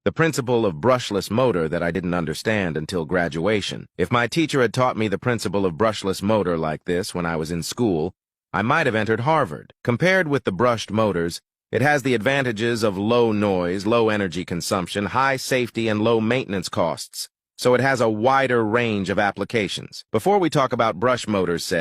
The principle of brushless motor that I didn't understand until graduation. If my teacher had taught me the principle of brushless motor like this when I was in school, I might have entered Harvard. Compared with the brushed motors, it has the advantages of low noise, low energy consumption, high safety, and low maintenance costs. So it has a wider range of applications. Before we talk about brush motors,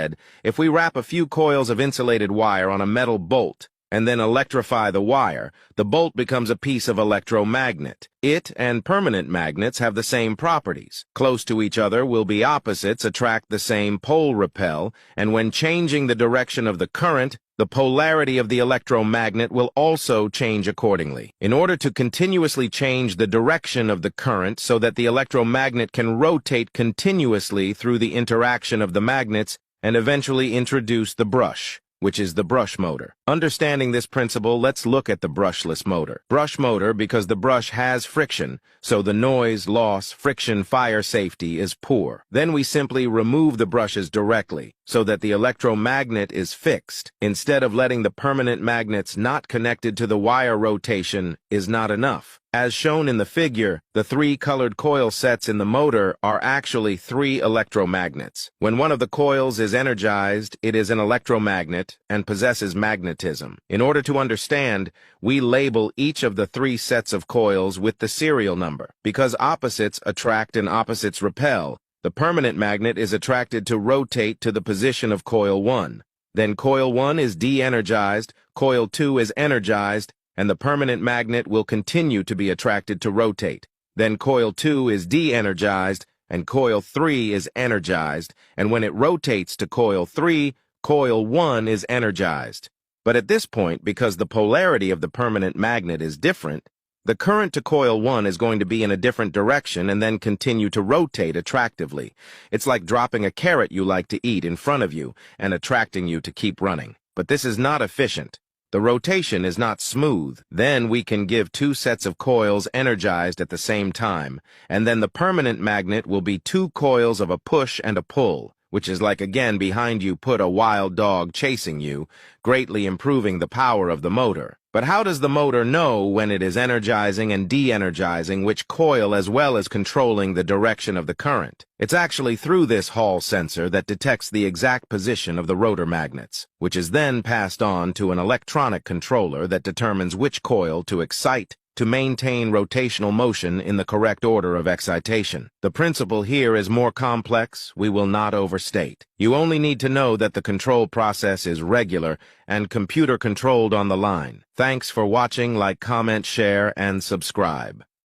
if we wrap a few coils of insulated wire on a metal bolt and then electrify the wire, the bolt becomes a piece of electromagnet. It and permanent magnets have the same properties. Close to each other will be opposites attract the same pole repel, and when changing the direction of the current, the polarity of the electromagnet will also change accordingly. In order to continuously change the direction of the current so that the electromagnet can rotate continuously through the interaction of the magnets and eventually introduce the brush, which is the brush motor. Understanding this principle, let's look at the brushless motor. Brush motor because the brush has friction, so the noise, loss, friction, fire safety is poor. Then we simply remove the brushes directly, so that the electromagnet is fixed. Instead of letting the permanent magnets not connected to the wire rotation is not enough. As shown in the figure, the 3 colored coil sets in the motor are actually 3 electromagnets. When one of the coils is energized, it is an electromagnet and possesses magnetism. In order to understand, we label each of the 3 sets of coils with the serial number. Because opposites attract and opposites repel, the permanent magnet is attracted to rotate to the position of coil 1. Then coil 1 is de-energized, coil 2 is energized, and the permanent magnet will continue to be attracted to rotate. Then coil 2 is de-energized, and coil 3 is energized, and when it rotates to coil 3, coil 1 is energized. But at this point, because the polarity of the permanent magnet is different, the current to coil 1 is going to be in a different direction and then continue to rotate attractively. It's like dropping a carrot you like to eat in front of you and attracting you to keep running. But this is not efficient. The rotation is not smooth. Then we can give 2 sets of coils energized at the same time, and then the permanent magnet will be 2 coils of a push and a pull, which is like again behind you put a wild dog chasing you, greatly improving the power of the motor. But how does the motor know when it is energizing and de-energizing which coil as well as controlling the direction of the current? It's actually through this Hall sensor that detects the exact position of the rotor magnets, which is then passed on to an electronic controller that determines which coil to excite to maintain rotational motion in the correct order of excitation. The principle here is more complex, we will not overstate. You only need to know that the control process is regular and computer-controlled on the line. Thanks for watching, like, comment, share, and subscribe.